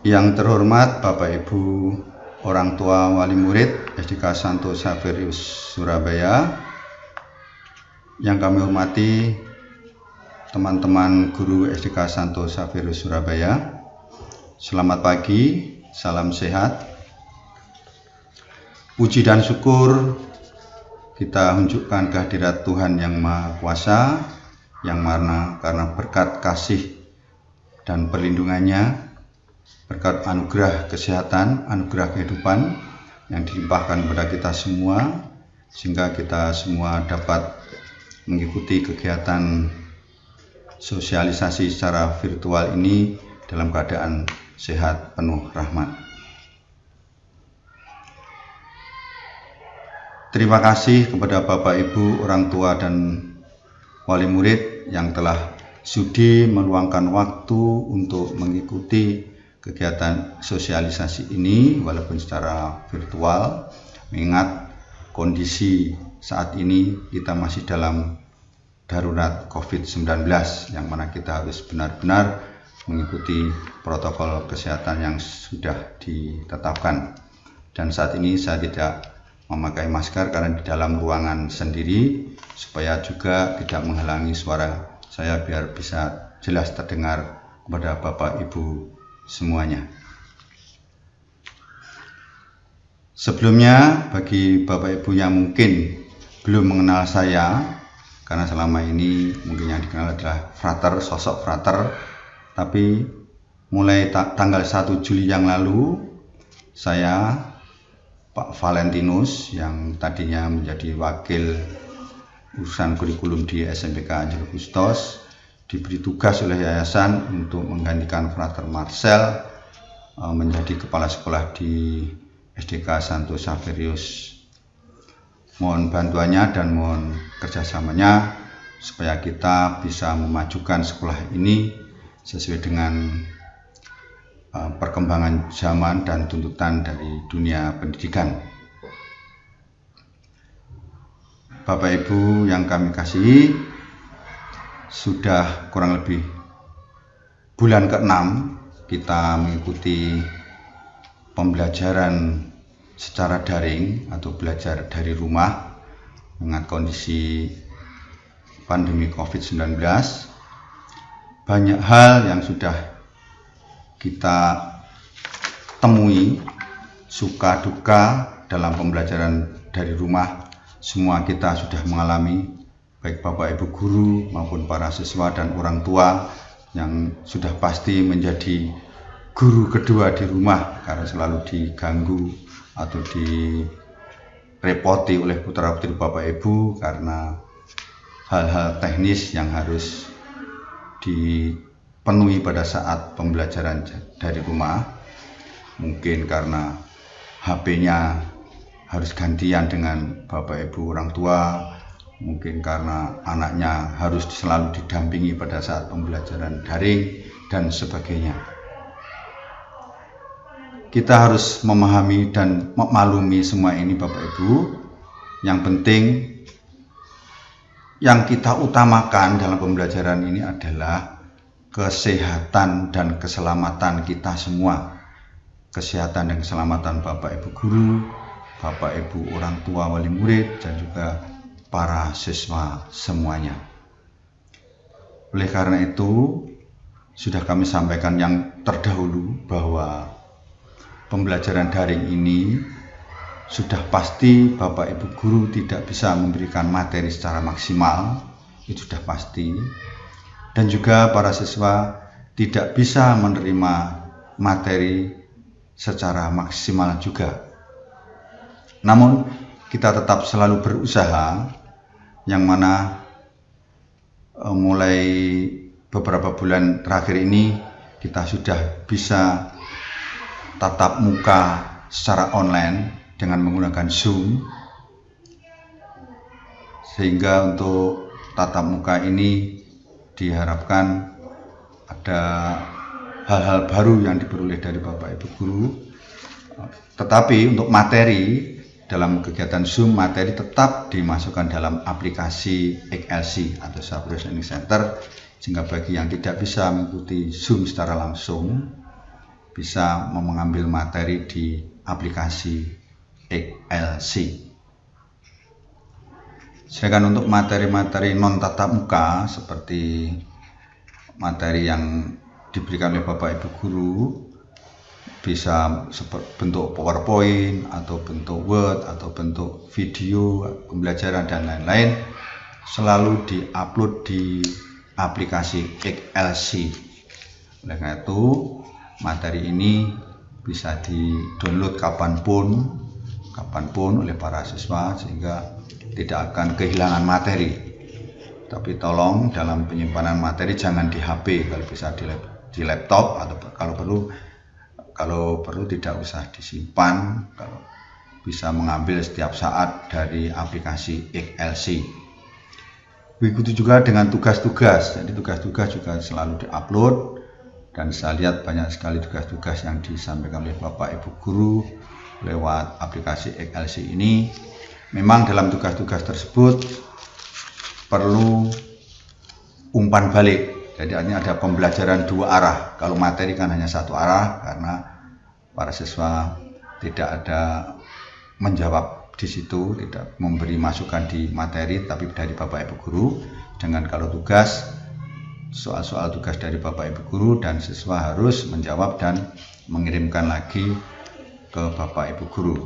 Yang terhormat Bapak Ibu orang tua wali murid SDK Santo Xaverius Surabaya, yang kami hormati teman-teman guru SDK Santo Xaverius Surabaya, selamat pagi, salam sehat. Puji dan syukur kita unjukkan kehadirat Tuhan yang Maha Kuasa, yang mana karena berkat kasih dan perlindungannya, berkat anugerah kesehatan, anugerah kehidupan yang dilimpahkan kepada kita semua, sehingga kita semua dapat mengikuti kegiatan sosialisasi secara virtual ini dalam keadaan sehat penuh rahmat. Terima kasih kepada Bapak Ibu orang tua dan wali murid yang telah sudi meluangkan waktu untuk mengikuti kegiatan sosialisasi ini walaupun secara virtual, mengingat kondisi saat ini kita masih dalam darurat COVID-19, yang mana kita harus benar-benar mengikuti protokol kesehatan yang sudah ditetapkan. Dan saat ini saya tidak memakai masker karena di dalam ruangan sendiri, supaya juga tidak menghalangi suara saya biar bisa jelas terdengar kepada Bapak Ibu semuanya. Sebelumnya, bagi Bapak Ibu yang mungkin belum mengenal saya, karena selama ini mungkin yang dikenal adalah frater, sosok frater, tapi mulai tanggal 1 Juli yang lalu, saya Pak Valentinus yang tadinya menjadi wakil urusan kurikulum di SMPK Angelo Custos, diberi tugas oleh yayasan untuk menggantikan Frater Marcel menjadi kepala sekolah di SDK Santo Xaverius. Mohon bantuannya dan mohon kerjasamanya supaya kita bisa memajukan sekolah ini sesuai dengan perkembangan zaman dan tuntutan dari dunia pendidikan. Bapak Ibu yang kami kasihi, sudah kurang lebih bulan ke-6 kita mengikuti pembelajaran secara daring atau belajar dari rumah dengan kondisi pandemi COVID-19. Banyak hal yang sudah kita temui, suka duka dalam pembelajaran dari rumah, semua kita sudah mengalami, baik Bapak Ibu guru maupun para siswa dan orang tua yang sudah pasti menjadi guru kedua di rumah karena selalu diganggu atau direpoti oleh putra-putri Bapak Ibu karena hal-hal teknis yang harus dipenuhi pada saat pembelajaran dari rumah. Mungkin karena HP-nya harus gantian dengan Bapak Ibu orang tua, mungkin karena anaknya harus selalu didampingi pada saat pembelajaran daring dan sebagainya. Kita harus memahami dan memaklumi semua ini Bapak Ibu. Yang penting yang kita utamakan dalam pembelajaran ini adalah kesehatan dan keselamatan kita semua. Kesehatan dan keselamatan Bapak Ibu guru, Bapak Ibu orang tua wali murid, dan juga para siswa semuanya. Oleh karena itu, sudah kami sampaikan yang terdahulu bahwa pembelajaran daring ini sudah pasti Bapak Ibu guru tidak bisa memberikan materi secara maksimal, itu sudah pasti. Dan juga para siswa tidak bisa menerima materi secara maksimal juga. Namun kita tetap selalu berusaha, yang mana mulai beberapa bulan terakhir ini kita sudah bisa tatap muka secara online dengan menggunakan Zoom, sehingga untuk tatap muka ini diharapkan ada hal-hal baru yang diperoleh dari Bapak Ibu guru. Tetapi untuk materi dalam kegiatan Zoom, materi tetap dimasukkan dalam aplikasi XLC atau Xaverius Learning Center, sehingga bagi yang tidak bisa mengikuti Zoom secara langsung bisa mengambil materi di aplikasi XLC. Sedangkan untuk materi-materi non tatap muka seperti materi yang diberikan oleh Bapak Ibu Guru, bisa bentuk PowerPoint atau bentuk Word atau bentuk video pembelajaran dan lain-lain, selalu diupload di aplikasi XLC. Oleh karena itu, materi ini bisa di-download kapanpun oleh para siswa sehingga tidak akan kehilangan materi. Tapi tolong dalam penyimpanan materi jangan di HP, kalau bisa di laptop, atau kalau perlu tidak usah disimpan, kalau bisa mengambil setiap saat dari aplikasi XLC. Begitu juga dengan tugas-tugas, jadi tugas-tugas juga selalu diupload, dan saya lihat banyak sekali tugas-tugas yang disampaikan oleh Bapak Ibu Guru lewat aplikasi XLC ini. Memang dalam tugas-tugas tersebut perlu umpan balik. Jadi artinya ada pembelajaran dua arah. Kalau materi kan hanya satu arah karena para siswa tidak ada menjawab di situ, tidak memberi masukan di materi, tapi dari Bapak Ibu Guru. Dengan kalau tugas, soal-soal tugas dari Bapak Ibu Guru dan siswa harus menjawab dan mengirimkan lagi ke Bapak Ibu Guru.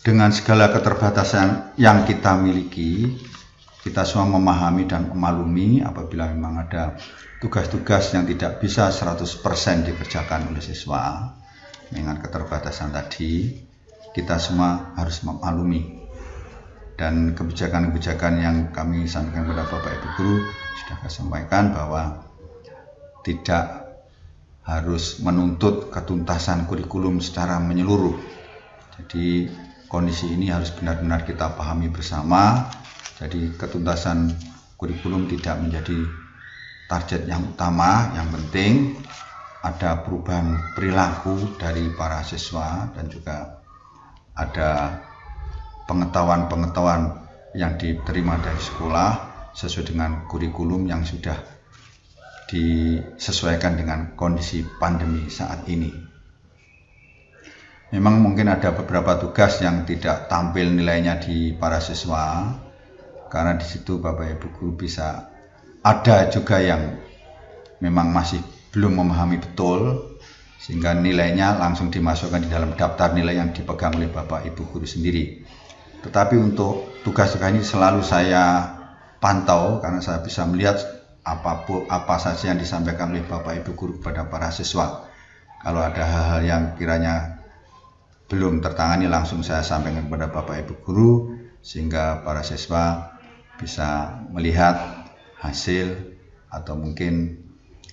Dengan segala keterbatasan yang kita miliki, kita semua memahami dan memaklumi apabila memang ada tugas-tugas yang tidak bisa 100% dikerjakan oleh siswa. Dengan keterbatasan tadi, kita semua harus memaklumi. Dan kebijakan-kebijakan yang kami sampaikan kepada Bapak Ibu Guru sudah saya sampaikan bahwa tidak harus menuntut ketuntasan kurikulum secara menyeluruh. Jadi kondisi ini harus benar-benar kita pahami bersama. Jadi ketuntasan kurikulum tidak menjadi target yang utama. Yang penting ada perubahan perilaku dari para siswa dan juga ada pengetahuan-pengetahuan yang diterima dari sekolah sesuai dengan kurikulum yang sudah disesuaikan dengan kondisi pandemi saat ini. Memang mungkin ada beberapa tugas yang tidak tampil nilainya di para siswa, karena di situ Bapak Ibu Guru bisa ada juga yang memang masih belum memahami betul, sehingga nilainya langsung dimasukkan di dalam daftar nilai yang dipegang oleh Bapak Ibu Guru sendiri. Tetapi untuk tugas-tugas ini selalu saya pantau, karena saya bisa melihat apa saja yang disampaikan oleh Bapak Ibu Guru kepada para siswa. Kalau ada hal-hal yang kiranya belum tertangani, langsung saya sampaikan kepada Bapak Ibu Guru sehingga para siswa bisa melihat hasil, atau mungkin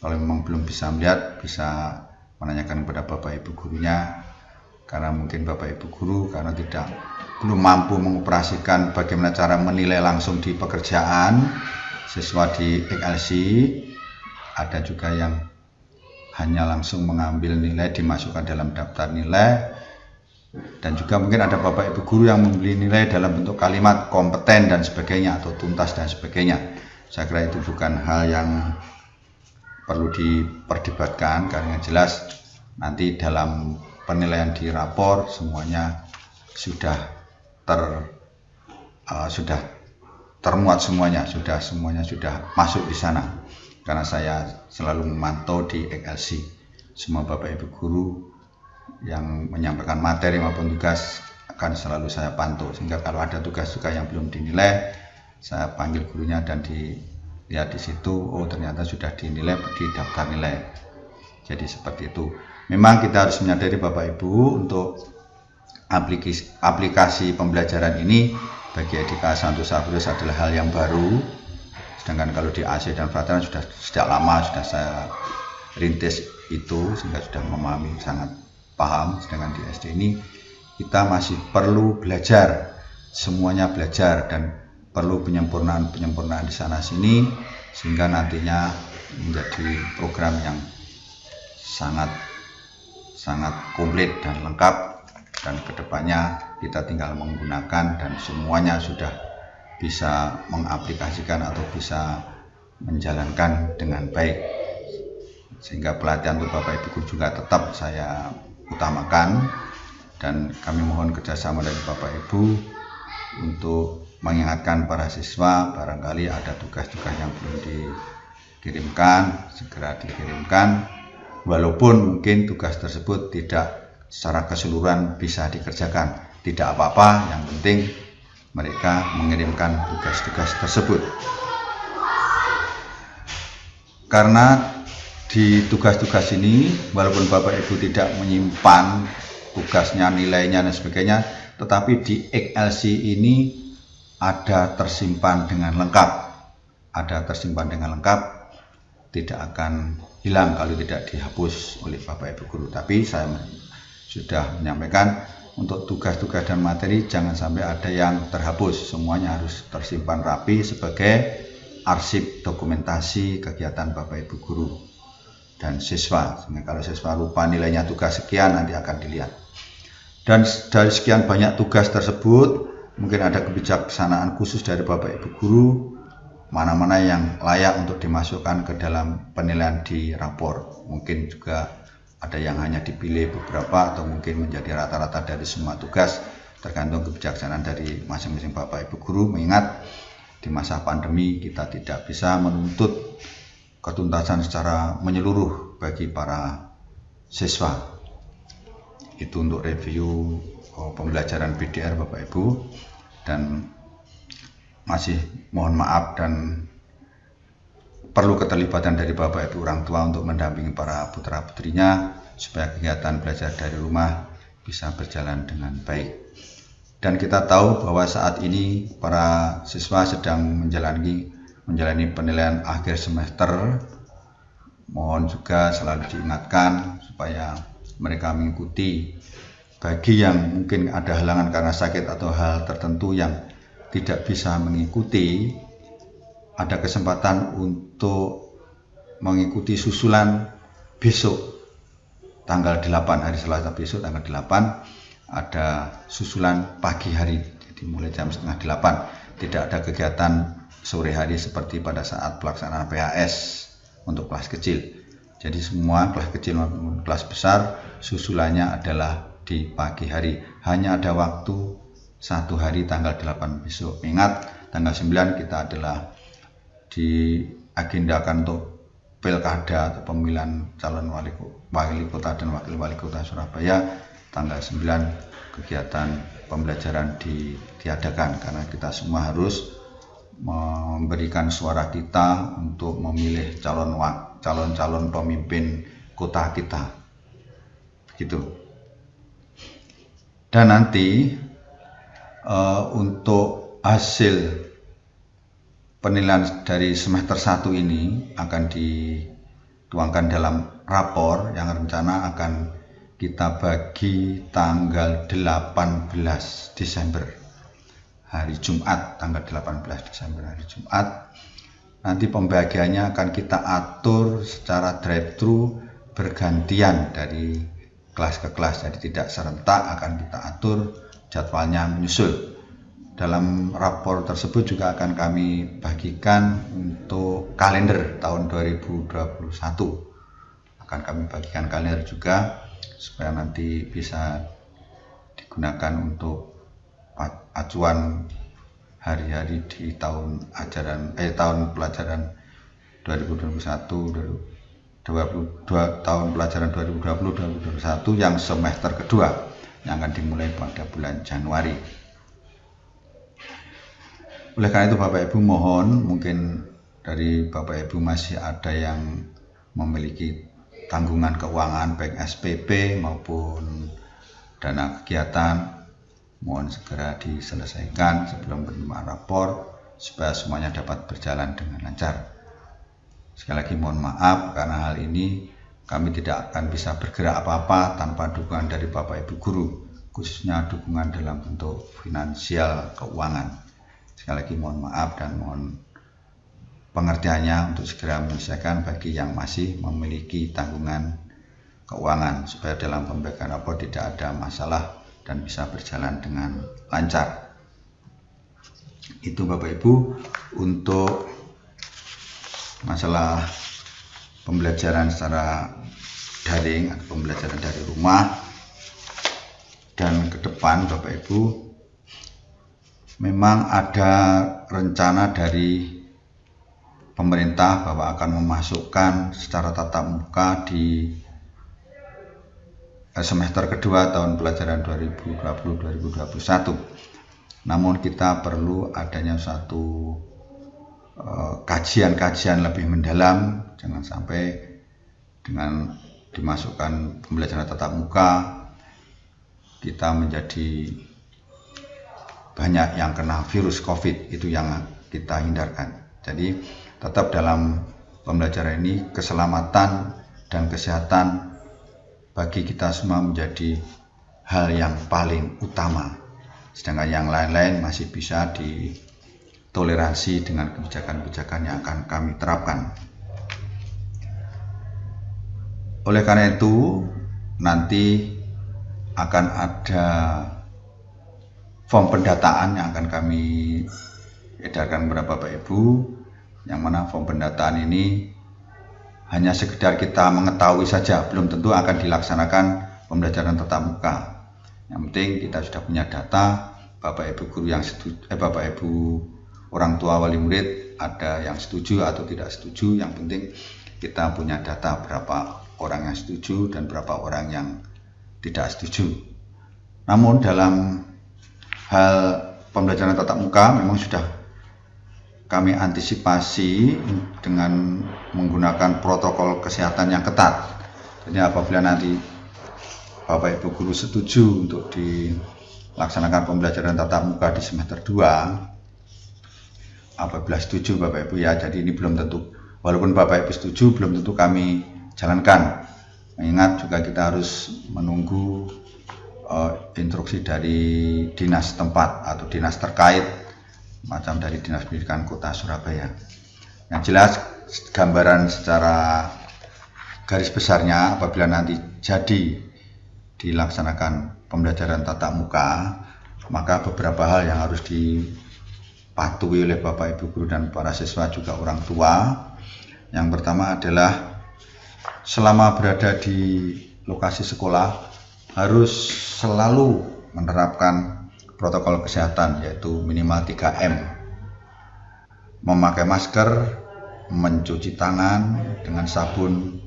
kalau memang belum bisa melihat bisa menanyakan kepada Bapak Ibu Gurunya, karena mungkin Bapak Ibu Guru karena belum mampu mengoperasikan bagaimana cara menilai langsung di pekerjaan siswa di XLC. Ada juga yang hanya langsung mengambil nilai dimasukkan dalam daftar nilai, dan juga mungkin ada Bapak Ibu Guru yang membeli nilai dalam bentuk kalimat kompeten dan sebagainya atau tuntas dan sebagainya. Saya kira itu bukan hal yang perlu diperdebatkan, karena jelas nanti dalam penilaian di rapor semuanya sudah termuat, semuanya sudah masuk di sana, karena saya selalu memantau di XLC. Semua Bapak Ibu Guru yang menyampaikan materi maupun tugas akan selalu saya pantau, sehingga kalau ada tugas-tugas yang belum dinilai, saya panggil gurunya dan dilihat di situ, oh ternyata sudah dinilai di daftar nilai. Jadi seperti itu. Memang kita harus menyadari Bapak Ibu, untuk aplikasi pembelajaran ini bagi Edika Santo Sapius adalah hal yang baru. Sedangkan kalau di AC dan Frateran sudah sejak lama sudah saya rintis itu, sehingga sudah memahami, sangat paham. Sedangkan di SD ini kita masih perlu belajar, semuanya belajar, dan perlu penyempurnaan di sana sini, sehingga nantinya menjadi program yang sangat komplit dan lengkap, dan kedepannya kita tinggal menggunakan dan semuanya sudah bisa mengaplikasikan atau bisa menjalankan dengan baik. sehingga pelatihan untuk Bapak Ibu guru juga tetap saya utamakan, dan kami mohon kerjasama dari Bapak Ibu untuk mengingatkan para siswa barangkali ada tugas-tugas yang belum dikirimkan, segera dikirimkan, walaupun mungkin tugas tersebut tidak secara keseluruhan bisa dikerjakan, tidak apa-apa, yang penting mereka mengirimkan tugas-tugas tersebut. Karena di tugas-tugas ini walaupun Bapak Ibu tidak menyimpan tugasnya, nilainya dan sebagainya, tetapi di XLC ini ada tersimpan dengan lengkap. Ada tersimpan dengan lengkap, tidak akan hilang kalau tidak dihapus oleh Bapak Ibu guru. Tapi saya sudah menyampaikan untuk tugas-tugas dan materi jangan sampai ada yang terhapus. Semuanya harus tersimpan rapi sebagai arsip dokumentasi kegiatan Bapak Ibu guru dan siswa. Sehingga kalau siswa lupa nilainya tugas sekian, nanti akan dilihat. Dan dari sekian banyak tugas tersebut, mungkin ada kebijaksanaan khusus dari Bapak Ibu guru, mana-mana yang layak untuk dimasukkan ke dalam penilaian di rapor. Mungkin juga ada yang hanya dipilih beberapa atau mungkin menjadi rata-rata dari semua tugas, tergantung kebijaksanaan dari masing-masing Bapak Ibu guru. Mengingat di masa pandemi kita tidak bisa menuntut ketuntasan secara menyeluruh bagi para siswa. Itu untuk review pembelajaran PDR Bapak Ibu, dan masih mohon maaf dan perlu keterlibatan dari Bapak Ibu orang tua untuk mendampingi para putra putrinya supaya kegiatan belajar dari rumah bisa berjalan dengan baik. Dan kita tahu bahwa saat ini para siswa sedang menjalani penilaian akhir semester. Mohon juga selalu diingatkan supaya mereka mengikuti. Bagi yang mungkin ada halangan karena sakit atau hal tertentu yang tidak bisa mengikuti, ada kesempatan untuk mengikuti susulan besok tanggal 8, hari Selasa besok tanggal 8 ada susulan pagi hari, jadi mulai jam setengah 8. Tidak ada kegiatan sore hari seperti pada saat pelaksanaan PHS untuk kelas kecil. Jadi semua kelas kecil maupun kelas besar susulannya adalah di pagi hari. Hanya ada waktu satu hari tanggal 8 besok. Ingat tanggal 9 kita adalah diagendakan untuk pilkada atau pemilihan calon wali kota dan wakil wali kota Surabaya. Tanggal 9 kegiatan pembelajaran ditiadakan karena kita semua harus memberikan suara kita untuk memilih calon pemimpin kota kita, begitu. Dan nanti untuk hasil penilaian dari semester 1 ini akan dituangkan dalam rapor yang rencana akan kita bagi tanggal 18 Desember. Hari Jumat, tanggal 18 Desember hari Jumat. Nanti pembagiannya akan kita atur secara drive-thru bergantian dari kelas ke kelas, jadi tidak serentak, akan kita atur jadwalnya menyusul. Dalam rapor tersebut juga akan kami bagikan untuk kalender tahun 2021. Akan kami bagikan kalender juga supaya nanti bisa digunakan untuk acuan hari-hari di tahun pelajaran 2021 tahun pelajaran 2020-2021 yang semester kedua yang akan dimulai pada bulan Januari. Oleh karena itu Bapak Ibu mohon, mungkin dari Bapak Ibu masih ada yang memiliki tanggungan keuangan baik SPP maupun dana kegiatan, mohon segera diselesaikan sebelum penerimaan rapor supaya semuanya dapat berjalan dengan lancar. Sekali lagi mohon maaf karena hal ini kami tidak akan bisa bergerak apa-apa tanpa dukungan dari Bapak Ibu guru, khususnya dukungan dalam bentuk finansial keuangan. Sekali lagi mohon maaf dan mohon pengertiannya untuk segera menyelesaikan bagi yang masih memiliki tanggungan keuangan supaya dalam pembagian rapor tidak ada masalah dan bisa berjalan dengan lancar. Itu Bapak Ibu untuk masalah pembelajaran secara daring atau pembelajaran dari rumah. Dan ke depan Bapak Ibu, memang ada rencana dari pemerintah bahwa akan memasukkan secara tatap muka di semester kedua tahun pelajaran 2020-2021. Namun kita perlu adanya satu kajian-kajian lebih mendalam, jangan sampai dengan dimasukkan pembelajaran tatap muka kita menjadi banyak yang kena virus COVID, itu yang kita hindarkan. Jadi tetap dalam pembelajaran ini keselamatan dan kesehatan bagi kita semua menjadi hal yang paling utama, sedangkan yang lain-lain masih bisa ditoleransi dengan kebijakan-kebijakan yang akan kami terapkan. Oleh karena itu, nanti akan ada form pendataan yang akan kami edarkan kepada Bapak Ibu, yang mana form pendataan ini hanya sekedar kita mengetahui saja, belum tentu akan dilaksanakan pembelajaran tatap muka. Yang penting kita sudah punya data, Bapak Ibu guru yang Bapak Ibu orang tua wali murid ada yang setuju atau tidak setuju. Yang penting kita punya data berapa orang yang setuju dan berapa orang yang tidak setuju. Namun dalam hal pembelajaran tatap muka memang sudah kami antisipasi dengan menggunakan protokol kesehatan yang ketat. Jadi apabila nanti Bapak Ibu guru setuju untuk dilaksanakan pembelajaran tatap muka di semester 2, apabila setuju Bapak Ibu ya, jadi ini belum tentu, walaupun Bapak Ibu setuju belum tentu kami jalankan. Mengingat juga kita harus menunggu instruksi dari dinas tempat atau dinas terkait, macam dari Dinas Pendidikan Kota Surabaya. Yang jelas gambaran secara garis besarnya, apabila nanti jadi dilaksanakan pembelajaran tatap muka, maka beberapa hal yang harus dipatuhi oleh Bapak Ibu guru dan para siswa juga orang tua. Yang pertama adalah selama berada di lokasi sekolah harus selalu menerapkan protokol kesehatan, yaitu minimal 3M. Memakai masker, mencuci tangan dengan sabun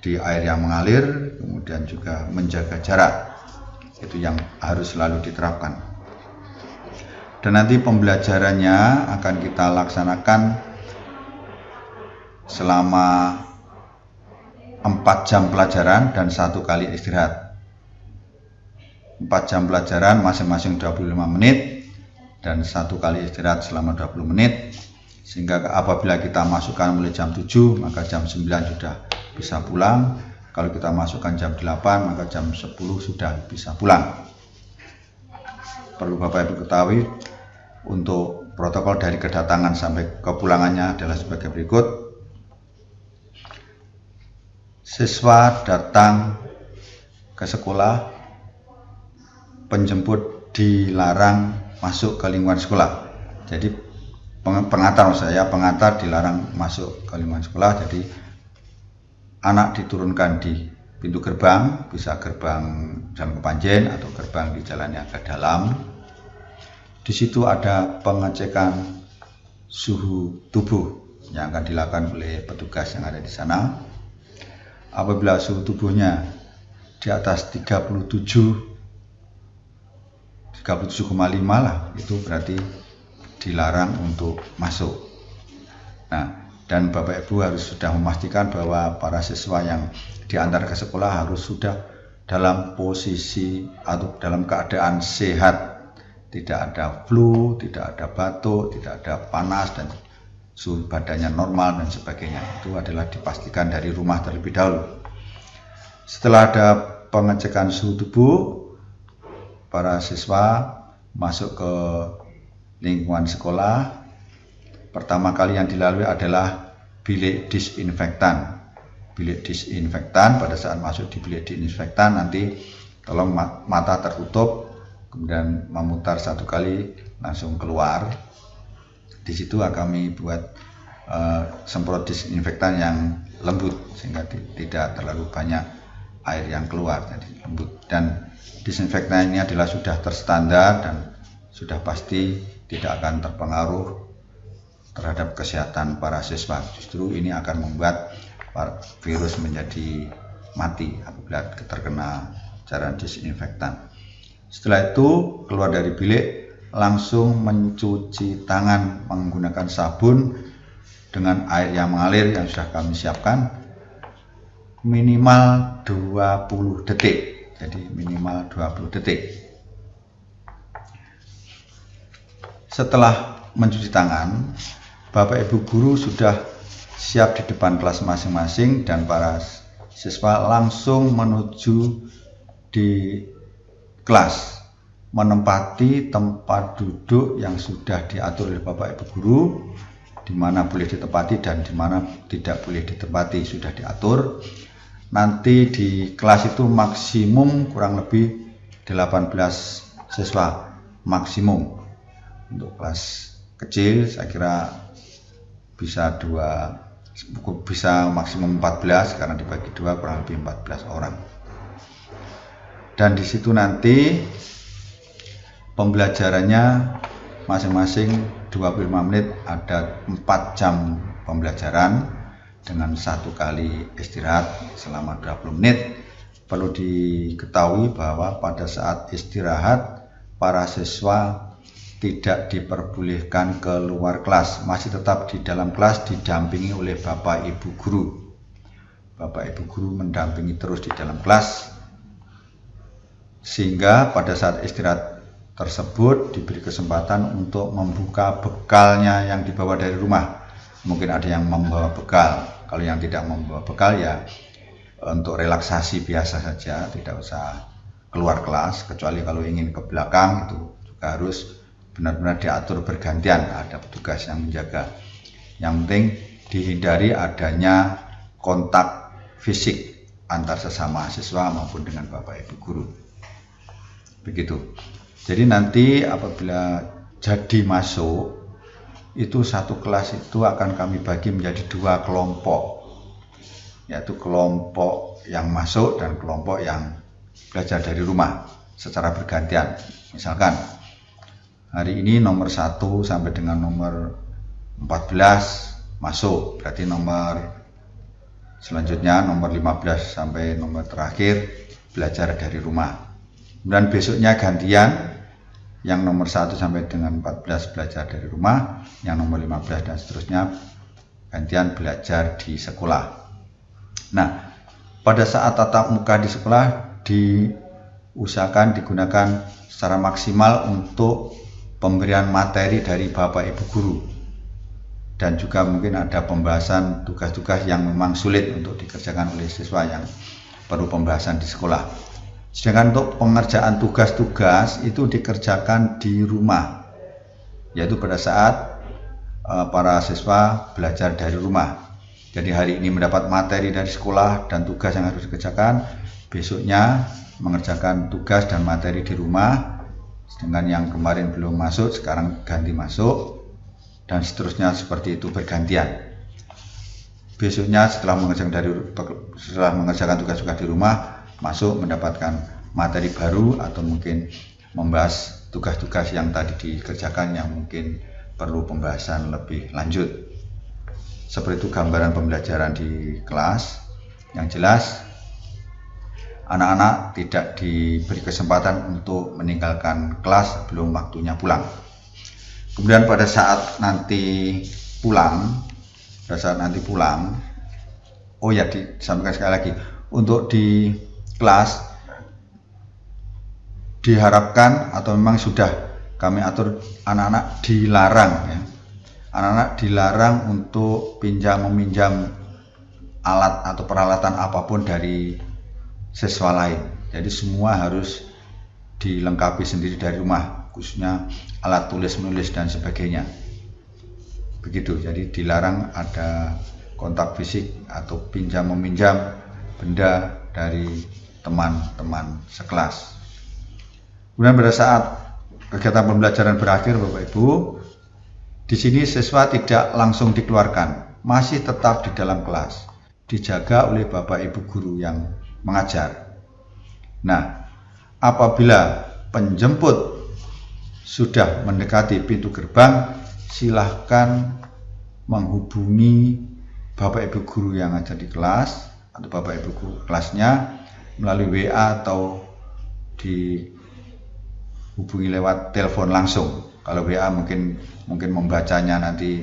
di air yang mengalir, kemudian juga menjaga jarak. Itu yang harus selalu diterapkan. Dan nanti pembelajarannya akan kita laksanakan selama 4 jam pelajaran dan 1 kali istirahat. 4 jam pelajaran masing-masing 25 menit dan 1 kali istirahat selama 20 menit, sehingga apabila kita masukkan mulai jam 7 maka jam 9 sudah bisa pulang. Kalau kita masukkan jam 8 maka jam 10 sudah bisa pulang. Perlu Bapak Ibu ketahui, untuk protokol dari kedatangan sampai kepulangannya adalah sebagai berikut. Siswa datang ke sekolah, penjemput dilarang masuk ke lingkungan sekolah. Jadi pengantar dilarang masuk ke lingkungan sekolah. Jadi anak diturunkan di pintu gerbang, bisa gerbang Jalan Kepanjen atau gerbang di jalan yang agak dalam. Di situ ada pengecekan suhu tubuh yang akan dilakukan oleh petugas yang ada di sana. Apabila suhu tubuhnya di atas 37,5 lah, itu berarti dilarang untuk masuk. Nah, dan Bapak Ibu harus sudah memastikan bahwa para siswa yang diantar ke sekolah harus sudah dalam posisi atau dalam keadaan sehat, tidak ada flu, tidak ada batuk, tidak ada panas, dan suhu badannya normal dan sebagainya. Itu adalah dipastikan dari rumah terlebih dahulu. Setelah ada pengecekan suhu tubuh, para siswa masuk ke lingkungan sekolah. Pertama kali yang dilalui adalah bilik disinfektan. Bilik disinfektan, pada saat masuk di bilik disinfektan nanti tolong mata tertutup, kemudian memutar 1 kali langsung keluar. Di situ kami buat semprot disinfektan yang lembut sehingga tidak terlalu banyak air yang keluar, jadi lembut. Dan disinfektan ini adalah sudah terstandar dan sudah pasti tidak akan terpengaruh terhadap kesehatan para siswa. Justru ini akan membuat virus menjadi mati apabila terkena cairan disinfektan. Setelah itu keluar dari bilik, langsung mencuci tangan menggunakan sabun dengan air yang mengalir yang sudah kami siapkan minimal 20 detik. Jadi minimal 20 detik. Setelah mencuci tangan, Bapak Ibu guru sudah siap di depan kelas masing-masing dan para siswa langsung menuju di kelas, menempati tempat duduk yang sudah diatur oleh Bapak Ibu guru, di mana boleh ditempati dan di mana tidak boleh ditempati sudah diatur. Nanti di kelas itu maksimum kurang lebih 18 siswa maksimum. Untuk kelas kecil saya kira bisa maksimum 14 karena dibagi 2 kurang lebih 14 orang. Dan di situ nanti pembelajarannya masing-masing 25 menit, ada 4 jam pembelajaran dengan 1 kali istirahat selama 20 menit. Perlu diketahui bahwa pada saat istirahat para siswa tidak diperbolehkan keluar kelas, masih tetap di dalam kelas didampingi oleh Bapak Ibu guru. Bapak Ibu guru mendampingi terus di dalam kelas, sehingga pada saat istirahat tersebut diberi kesempatan untuk membuka bekalnya yang dibawa dari rumah. Mungkin ada yang membawa bekal, kalau yang tidak membawa bekal ya untuk relaksasi biasa saja, tidak usah keluar kelas, kecuali kalau ingin ke belakang itu juga harus benar-benar diatur bergantian, ada petugas yang menjaga. Yang penting dihindari adanya kontak fisik antar sesama siswa maupun dengan Bapak Ibu guru. Begitu. Jadi nanti apabila jadi masuk, itu satu kelas itu akan kami bagi menjadi 2 kelompok, yaitu kelompok yang masuk dan kelompok yang belajar dari rumah secara bergantian. Misalkan hari ini nomor 1 sampai dengan nomor 14 masuk, berarti nomor selanjutnya nomor 15 sampai nomor terakhir belajar dari rumah. Dan besoknya gantian, yang nomor 1 sampai dengan 14 belajar dari rumah, yang nomor 15 dan seterusnya gantian belajar di sekolah. Nah, pada saat tatap muka di sekolah diusahakan digunakan secara maksimal untuk pemberian materi dari Bapak Ibu guru, dan juga mungkin ada pembahasan tugas-tugas yang memang sulit untuk dikerjakan oleh siswa yang perlu pembahasan di sekolah. Sedangkan untuk pengerjaan tugas-tugas itu dikerjakan di rumah, yaitu pada saat para siswa belajar dari rumah. Jadi hari ini mendapat materi dari sekolah dan tugas yang harus dikerjakan, besoknya mengerjakan tugas dan materi di rumah. Sedangkan yang kemarin belum masuk sekarang ganti masuk, dan seterusnya seperti itu bergantian. Besoknya setelah mengerjakan tugas-tugas di rumah, masuk mendapatkan materi baru atau mungkin membahas tugas-tugas yang tadi dikerjakan yang mungkin perlu pembahasan lebih lanjut. Seperti itu gambaran pembelajaran di kelas. Yang jelas anak-anak tidak diberi kesempatan untuk meninggalkan kelas sebelum waktunya pulang. Kemudian pada saat nanti pulang, oh ya, disampaikan sekali lagi, untuk di kelas diharapkan atau memang sudah kami atur anak-anak dilarang ya. Anak-anak dilarang untuk meminjam alat atau peralatan apapun dari siswa lain. Jadi semua harus dilengkapi sendiri dari rumah, khususnya alat tulis menulis dan sebagainya. Begitu. Jadi dilarang ada kontak fisik atau pinjam meminjam benda dari teman-teman sekelas. Kemudian pada saat kegiatan pembelajaran berakhir, Bapak Ibu, di sini siswa tidak langsung dikeluarkan, masih tetap di dalam kelas. dijaga oleh Bapak Ibu guru yang mengajar. Nah, apabila penjemput sudah mendekati pintu gerbang, silahkan menghubungi Bapak Ibu guru yang ada di kelas atau Bapak Ibu guru kelasnya melalui WA atau dihubungi lewat telepon langsung. Kalau WA mungkin membacanya nanti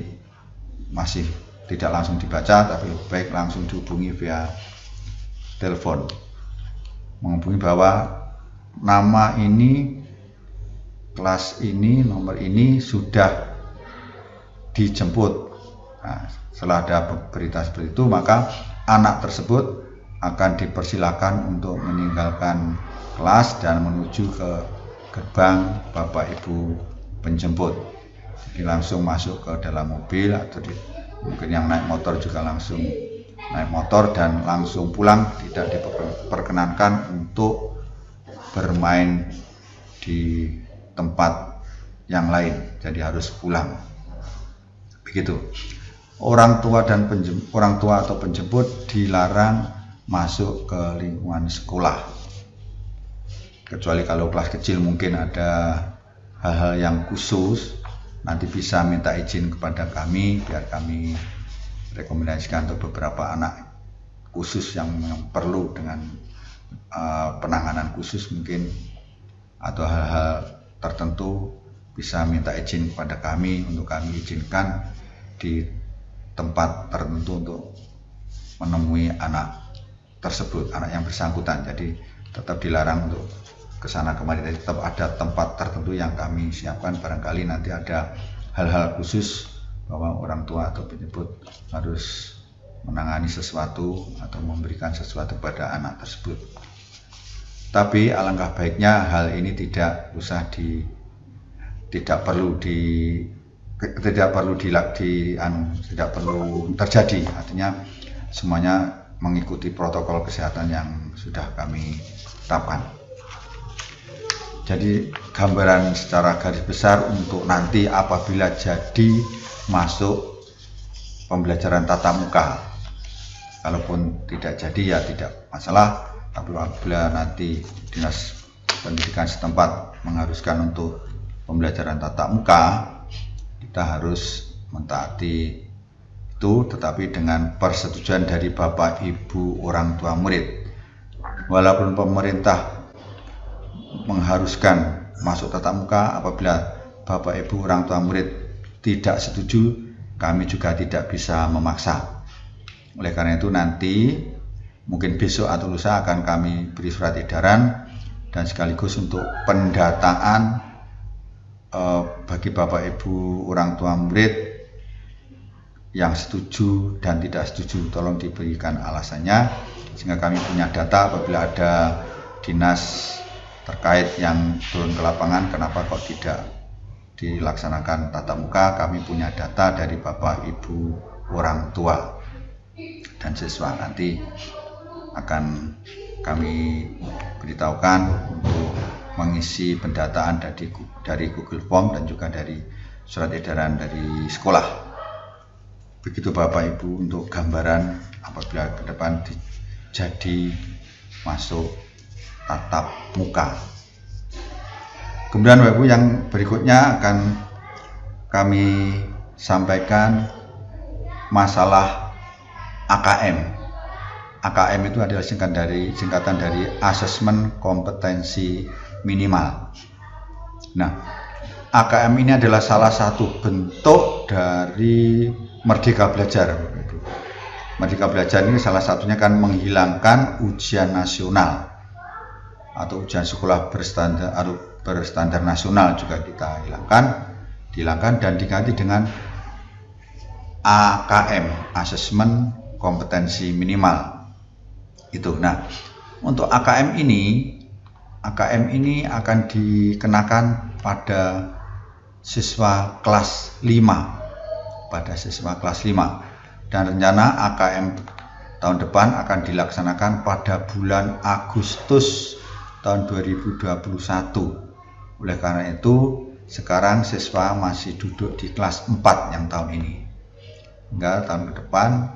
masih tidak langsung dibaca, tapi lebih baik langsung dihubungi via telepon. Menghubungi bahwa nama ini, kelas ini, nomor ini sudah dijemput. Nah, setelah ada berita seperti itu, maka anak tersebut akan dipersilakan untuk meninggalkan kelas dan menuju ke gerbang Bapak Ibu penjemput. Jadi langsung masuk ke dalam mobil, atau mungkin yang naik motor juga langsung naik motor dan langsung pulang, tidak diperkenankan untuk bermain di tempat yang lain, jadi harus pulang. Begitu. Orang tua atau penjemput dilarang masuk ke lingkungan sekolah, kecuali kalau kelas kecil mungkin ada hal-hal yang khusus, nanti bisa minta izin kepada kami biar kami rekomendasikan untuk beberapa anak khusus yang perlu dengan penanganan khusus mungkin, atau hal-hal tertentu bisa minta izin kepada kami untuk kami izinkan di tempat tertentu untuk menemui anak tersebut, anak yang bersangkutan. Jadi tetap dilarang untuk kesana kemari, tetap ada tempat tertentu yang kami siapkan. Barangkali nanti ada hal-hal khusus bahwa orang tua atau penjemput harus menangani sesuatu atau memberikan sesuatu kepada anak tersebut. Tapi alangkah baiknya hal ini tidak perlu terjadi. Artinya semuanya mengikuti protokol kesehatan yang sudah kami tetapkan. Jadi gambaran secara garis besar untuk nanti apabila jadi masuk pembelajaran tatap muka, kalaupun tidak jadi ya tidak masalah, tapi apabila nanti Dinas Pendidikan setempat mengharuskan untuk pembelajaran tatap muka, kita harus mentaati itu, tetapi dengan persetujuan dari Bapak Ibu orang tua murid. Walaupun pemerintah mengharuskan masuk tatap muka, apabila Bapak Ibu orang tua murid tidak setuju, kami juga tidak bisa memaksa. Oleh karena itu nanti mungkin besok atau lusa akan kami beri surat edaran dan sekaligus untuk pendataan bagi Bapak Ibu orang tua murid yang setuju dan tidak setuju, tolong diberikan alasannya sehingga kami punya data apabila ada dinas terkait yang turun ke lapangan kenapa kok tidak dilaksanakan tatap muka, kami punya data dari Bapak Ibu orang tua dan siswa. Nanti akan kami beritahukan untuk mengisi pendataan dari Google Form dan juga dari surat edaran dari sekolah. Begitu Bapak Ibu untuk gambaran apabila ke depan jadi masuk tatap muka. Kemudian Bapak Ibu yang berikutnya akan kami sampaikan masalah AKM. AKM itu adalah singkatan dari Asesmen Kompetensi Minimal. Nah, AKM ini adalah salah satu bentuk dari Merdeka Belajar. Merdeka Belajar ini salah satunya kan menghilangkan ujian nasional atau ujian sekolah berstandar nasional juga kita dihilangkan dan diganti dengan AKM, Asesmen Kompetensi Minimal. Itu. Nah, untuk AKM ini akan dikenakan pada siswa kelas 5. Dan rencana AKM tahun depan akan dilaksanakan pada bulan Agustus tahun 2021. Oleh karena itu, sekarang siswa masih duduk di kelas 4 yang tahun ini. Hingga tahun ke depan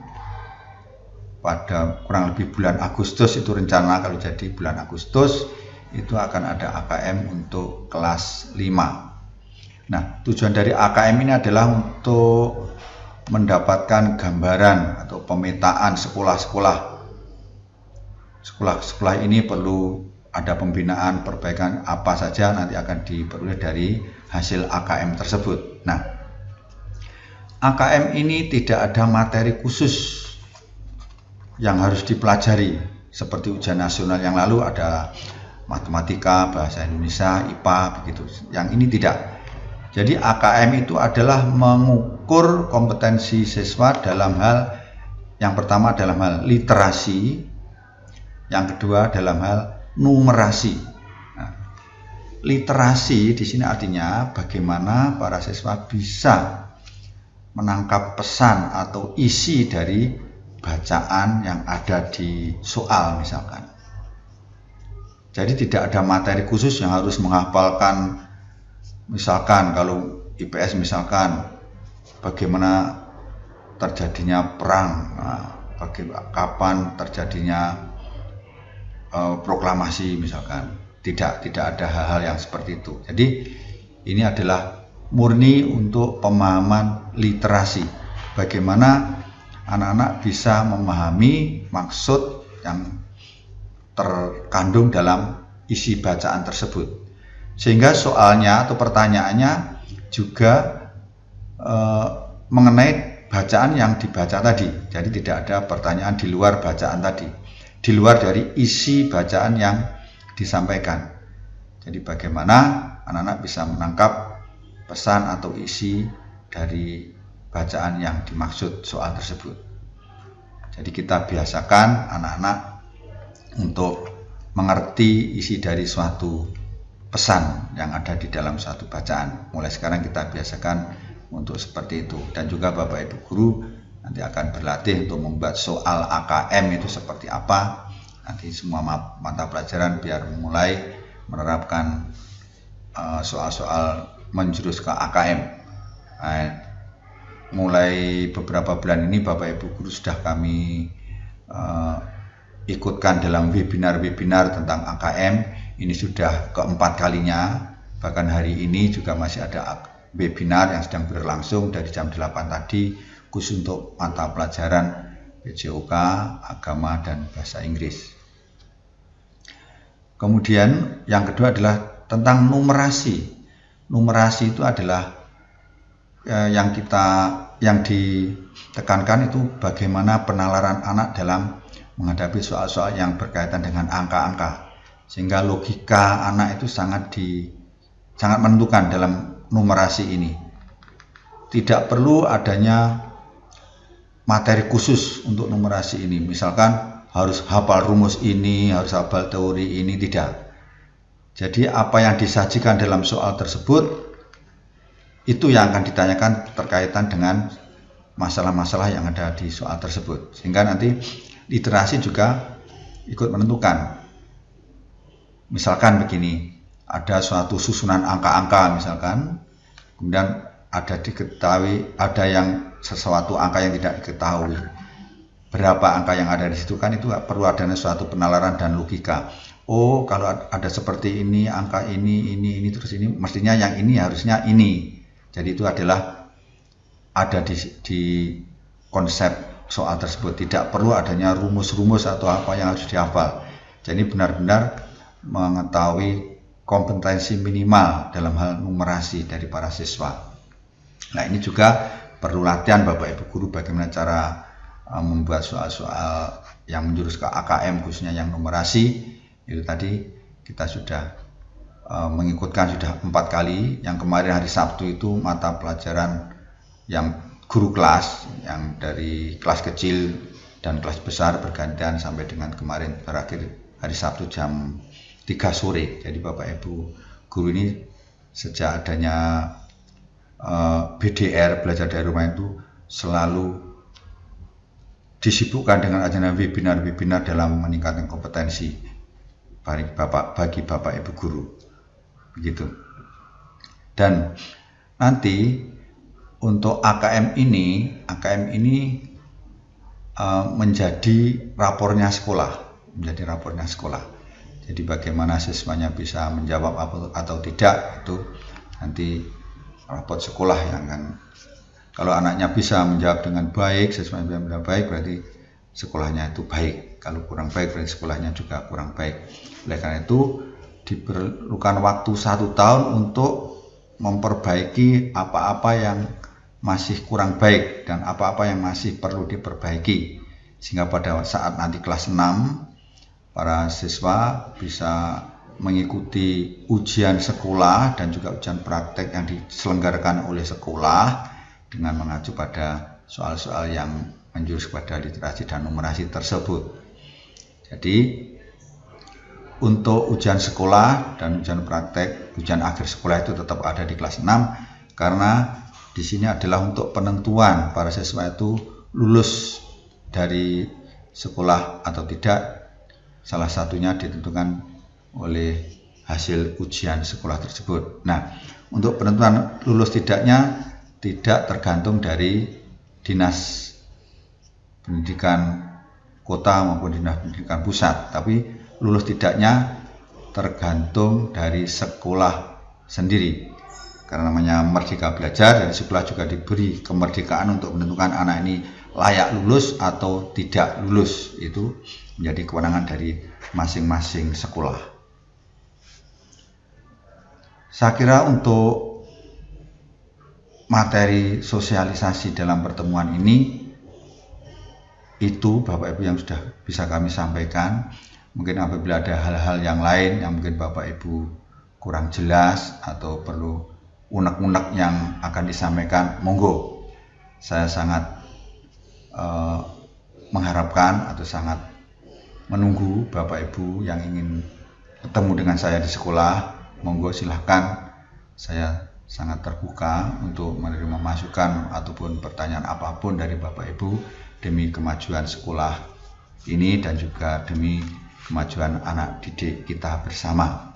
pada kurang lebih bulan Agustus, itu rencana kalau jadi bulan Agustus itu akan ada AKM untuk kelas 5. Nah, tujuan dari AKM ini adalah untuk mendapatkan gambaran atau pemetaan sekolah-sekolah. Sekolah-sekolah ini perlu ada pembinaan, perbaikan apa saja nanti akan diperoleh dari hasil AKM tersebut. Nah, AKM ini tidak ada materi khusus yang harus dipelajari seperti ujian nasional yang lalu ada matematika, bahasa Indonesia, IPA begitu. Yang ini tidak. Jadi AKM itu adalah mengukur kompetensi siswa dalam hal yang pertama dalam hal literasi, yang kedua dalam hal numerasi. Nah, literasi di sini artinya bagaimana para siswa bisa menangkap pesan atau isi dari bacaan yang ada di soal misalkan. Jadi tidak ada materi khusus yang harus menghafalkan, misalkan kalau IPS misalkan bagaimana terjadinya perang, kapan terjadinya proklamasi misalkan. Tidak ada hal-hal yang seperti itu. Jadi ini adalah murni untuk pemahaman literasi. Bagaimana anak-anak bisa memahami maksud yang terkandung dalam isi bacaan tersebut. Sehingga soalnya atau pertanyaannya juga mengenai bacaan yang dibaca tadi. Jadi tidak ada pertanyaan di luar bacaan tadi, di luar dari isi bacaan yang disampaikan. Jadi bagaimana anak-anak bisa menangkap pesan atau isi dari bacaan yang dimaksud soal tersebut. Jadi kita biasakan anak-anak untuk mengerti isi dari suatu pesan yang ada di dalam suatu bacaan. Mulai sekarang kita biasakan untuk seperti itu. Dan juga Bapak Ibu Guru nanti akan berlatih untuk membuat soal AKM itu seperti apa. Nanti semua mata pelajaran biar mulai menerapkan soal-soal menjurus ke AKM. Mulai beberapa bulan ini Bapak Ibu Guru sudah kami ikutkan dalam webinar-webinar tentang AKM. Ini sudah keempat kalinya, bahkan hari ini juga masih ada webinar yang sedang berlangsung dari jam 8 tadi khusus untuk mata pelajaran PJOK, Agama, dan Bahasa Inggris. Kemudian yang kedua adalah tentang numerasi. Numerasi itu adalah yang ditekankan itu bagaimana penalaran anak dalam menghadapi soal-soal yang berkaitan dengan angka-angka, sehingga logika anak itu sangat menentukan dalam numerasi ini. Tidak perlu adanya materi khusus untuk numerasi ini, misalkan harus hafal rumus ini, harus hafal teori ini, tidak. Jadi apa yang disajikan dalam soal tersebut itu yang akan ditanyakan terkaitan dengan masalah-masalah yang ada di soal tersebut, sehingga nanti literasi juga ikut menentukan. Misalkan begini, ada suatu susunan angka-angka misalkan, kemudian ada yang sesuatu angka yang tidak diketahui. Berapa angka yang ada di situ kan itu perlu adanya suatu penalaran dan logika. Oh, kalau ada seperti ini, angka ini, terus ini, mestinya yang ini harusnya ini. Jadi itu adalah ada di konsep soal tersebut. Tidak perlu adanya rumus-rumus atau apa yang harus dihafal. Jadi benar-benar mengetahui kompetensi minimal dalam hal numerasi dari para siswa. Nah, ini juga perlu latihan Bapak Ibu Guru bagaimana cara membuat soal-soal yang menjurus ke AKM khususnya yang numerasi. Itu tadi kita sudah mengikutkan sudah 4 kali. Yang kemarin hari Sabtu itu mata pelajaran yang guru kelas yang dari kelas kecil dan kelas besar bergantian sampai dengan kemarin terakhir hari Sabtu jam 3 sore. Jadi Bapak Ibu Guru ini sejak adanya BDR, belajar dari rumah, itu selalu disibukkan dengan adanya webinar-webinar dalam meningkatkan kompetensi bagi Bapak Ibu Guru. Begitu. Dan nanti untuk AKM ini menjadi rapornya sekolah. Jadi bagaimana siswanya bisa menjawab atau tidak, itu nanti raport sekolah yang akan. Kalau anaknya bisa menjawab dengan baik, siswanya bisa menjawab baik, berarti sekolahnya itu baik. Kalau kurang baik, berarti sekolahnya juga kurang baik. Oleh karena itu diperlukan waktu 1 tahun untuk memperbaiki apa-apa yang masih kurang baik dan apa-apa yang masih perlu diperbaiki, sehingga pada saat nanti kelas 6 para siswa bisa mengikuti ujian sekolah dan juga ujian praktek yang diselenggarakan oleh sekolah dengan mengacu pada soal-soal yang menjurus pada literasi dan numerasi tersebut. Jadi untuk ujian sekolah dan ujian praktek, ujian akhir sekolah itu tetap ada di kelas 6, karena di sini adalah untuk penentuan para siswa itu lulus dari sekolah atau tidak. Salah satunya ditentukan oleh hasil ujian sekolah tersebut. Nah, untuk penentuan lulus tidaknya tidak tergantung dari dinas pendidikan kota maupun dinas pendidikan pusat, tapi lulus tidaknya tergantung dari sekolah sendiri. Karena namanya Merdeka Belajar, dari sekolah juga diberi kemerdekaan untuk menentukan anak ini layak lulus atau tidak lulus. Itu menjadi kewenangan dari masing-masing sekolah. Saya kira untuk materi sosialisasi dalam pertemuan ini, itu Bapak Ibu yang sudah bisa kami sampaikan. Mungkin apabila ada hal-hal yang lain yang mungkin Bapak Ibu kurang jelas atau perlu unek-unek yang akan disampaikan, monggo. Saya sangat mengharapkan atau sangat menunggu Bapak Ibu yang ingin ketemu dengan saya di sekolah, monggo silahkan. Saya sangat terbuka untuk menerima masukan ataupun pertanyaan apapun dari Bapak Ibu demi kemajuan sekolah ini dan juga demi kemajuan anak didik kita bersama.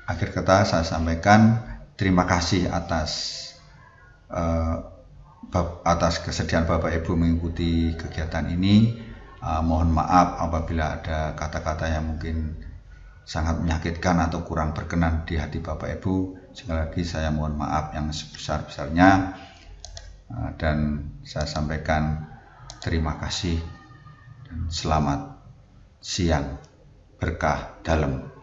Akhir kata saya sampaikan terima kasih atas kesediaan Bapak Ibu mengikuti kegiatan ini. Mohon maaf apabila ada kata-kata yang mungkin sangat menyakitkan atau kurang berkenan di hati Bapak Ibu. Sekali lagi saya mohon maaf yang sebesar-besarnya, dan saya sampaikan terima kasih dan selamat siang, berkah dalam.